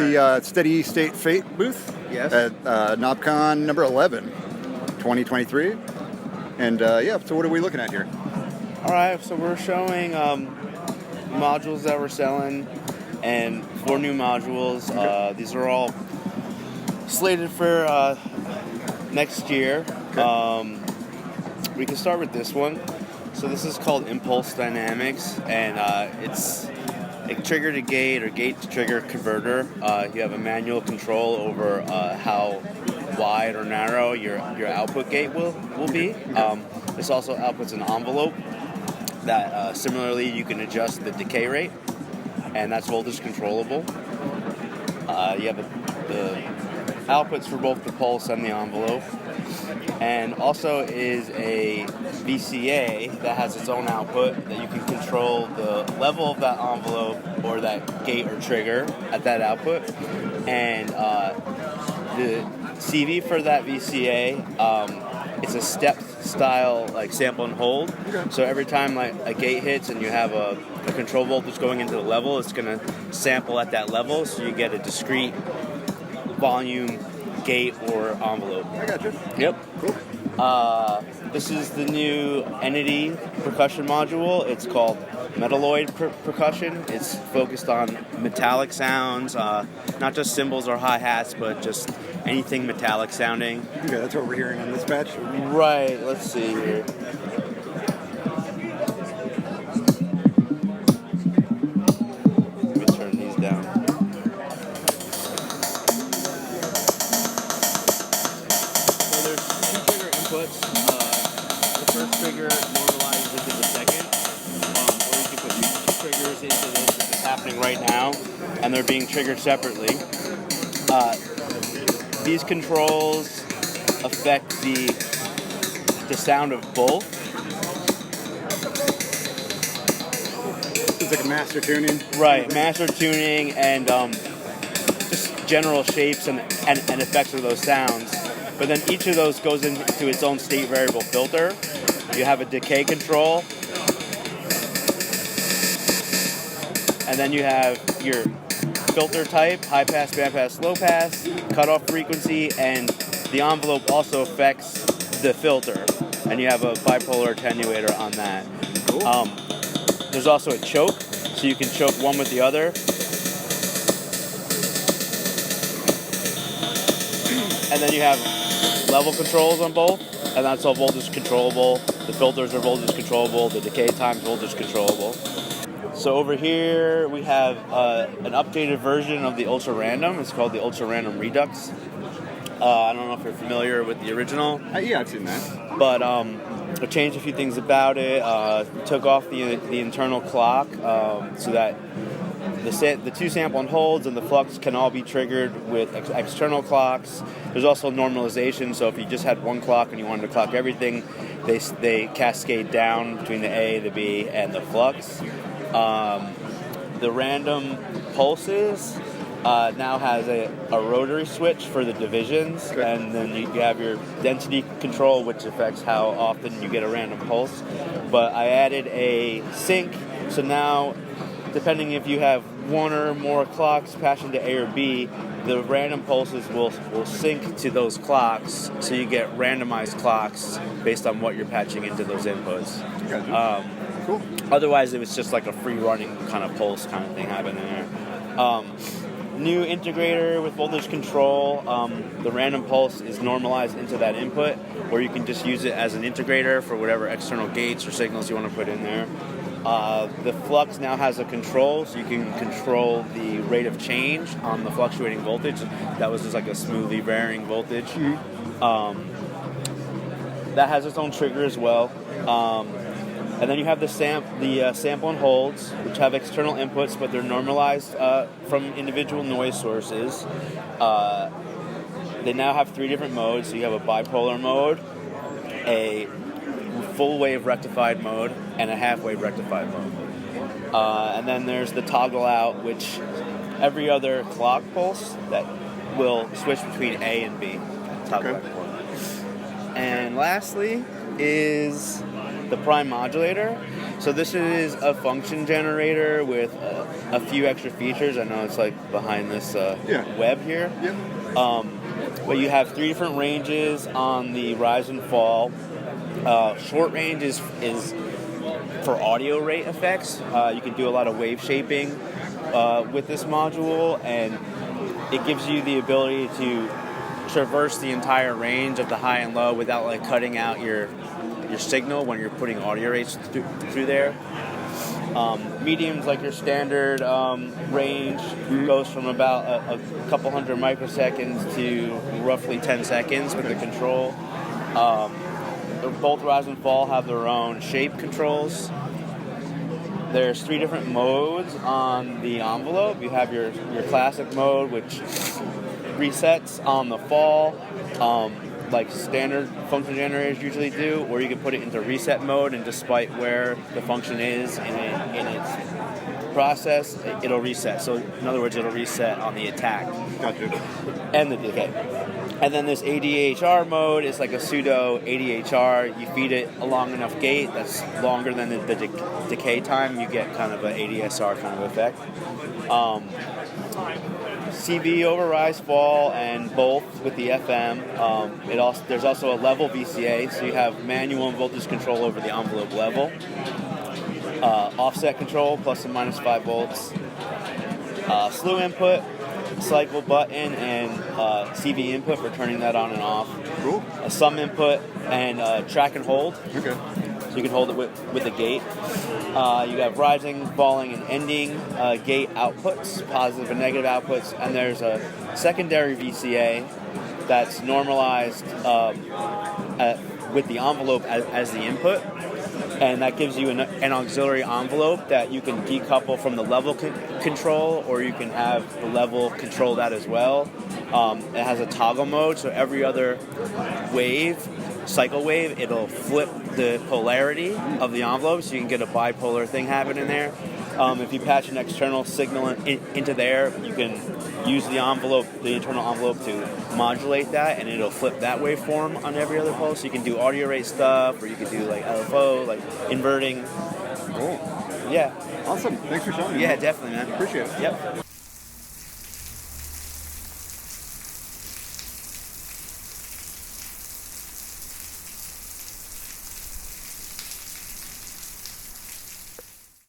at the Steady State Fate booth at Knobcon number 11, 2023. And so what are we looking at here? All right, so we're showing modules that we're selling, and 4 new modules. These are all slated for next year. Okay. We can start with this one. So this is called Impulse Dynamics, and it's a trigger to gate or gate to trigger converter. You have a manual control over how wide or narrow your output gate will be. This also outputs an envelope that similarly you can adjust the decay rate, and that's voltage controllable. You have the outputs for both the pulse and the envelope, and also is a VCA that has its own output that you can control the level of that envelope or that gate or trigger at that output. And the CV for that VCA, it's a step style like sample and hold. Okay. So every time like a gate hits and you have a control voltage going into the level, it's going to sample at that level, so you get a discrete volume gate or envelope. I got you. Yep. Cool. This is the new Entity percussion module. It's called Metalloid percussion. It's focused on metallic sounds, not just cymbals or hi-hats, but just anything metallic sounding. Okay, that's what we're hearing on this patch. Right, let's see here. Let me turn these down. So there's 2 trigger inputs. The first trigger normalizes into the second. Or you can put 2 triggers into this, which is happening right now, and they're being triggered separately. These controls affect the sound of both. It's like a master tuning. Right, master tuning and just general shapes and effects of those sounds. But then each of those goes into its own state variable filter. You have a decay control, and then you have your filter type, high pass, band pass, low pass, cutoff frequency, and the envelope also affects the filter, and you have a bipolar attenuator on that. Cool. There's also a choke, so you can choke one with the other. And then you have level controls on both, and that's all voltage controllable. The filters are voltage controllable, the decay time's voltage controllable. So over here we have an updated version of the Ultra Random. It's called the Ultra Random Redux. I don't know if you're familiar with the original. Yeah, I've seen that. But I changed a few things about it. Took off the internal clock so that the 2 sample and holds and the flux can all be triggered with external clocks. There's also normalization, so if you just had one clock and you wanted to clock everything, they cascade down between the A, the B, and the flux. The random pulses now has a rotary switch for the divisions, and then you have your density control, which affects how often you get a random pulse. But I added a sync, so now, depending if you have 1 or more clocks passing to A or B, the random pulses will sync to those clocks, so you get randomized clocks based on what you're patching into those inputs. Gotcha. Cool. Otherwise, it was just like a free-running kind of pulse kind of thing happening there. New integrator with voltage control. The random pulse is normalized into that input, or you can just use it as an integrator for whatever external gates or signals you want to put in there. The flux now has a control, so you can control the rate of change on the fluctuating voltage. That was just like a smoothly varying voltage. That has its own trigger as well. And then you have the sample and holds, which have external inputs, but they're normalized from individual noise sources. They now have 3 different modes. So you have a bipolar mode, a full wave rectified mode, and a half wave rectified mode. And then there's the toggle out, which every other clock pulse that will switch between A and B. Toggle out. And lastly, is the prime modulator. So this is a function generator with a few extra features. I know it's like behind this web here. Yep. But you have 3 different ranges on the rise and fall. Short range is for audio rate effects. You can do a lot of wave shaping with this module, and it gives you the ability to traverse the entire range of the high and low without like cutting out your signal when you're putting audio rates through there. Medium's like your standard range, goes from about a couple hundred microseconds to roughly 10 seconds with the control. Both rise and fall have their own shape controls. There's 3 different modes on the envelope. You have your classic mode, which resets on the fall, like standard function generators usually do, or you can put it into reset mode, and despite where the function is in its process, it'll reset. So in other words, it'll reset on the attack. Gotcha. And the decay. And then this ADHR mode is like a pseudo ADHR. You feed it a long enough gate that's longer than the decay time, you get kind of an ADSR kind of effect. CV over rise fall, and both with the FM. There's also a level VCA, so you have manual and voltage control over the envelope level. Offset control, plus and minus 5 volts. Slew input, cycle button, and CV input for turning that on and off. Cool. Sum input and track and hold. Okay. So you can hold it with a gate. You have rising, falling, and ending gate outputs, positive and negative outputs, and there's a secondary VCA that's normalized with the envelope as the input, and that gives you an auxiliary envelope that you can decouple from the level control, or you can have the level control that as well. It has a toggle mode, so every other cycle wave, it'll flip the polarity of the envelope, so you can get a bipolar thing happening there. If you patch an external signal into there, you can use the internal envelope to modulate that, and it'll flip that waveform on every other pulse. So you can do audio rate stuff, or you can do like LFO, like inverting. Cool. Yeah. Awesome. Thanks for showing me. Yeah, definitely, man. Appreciate it. Yep.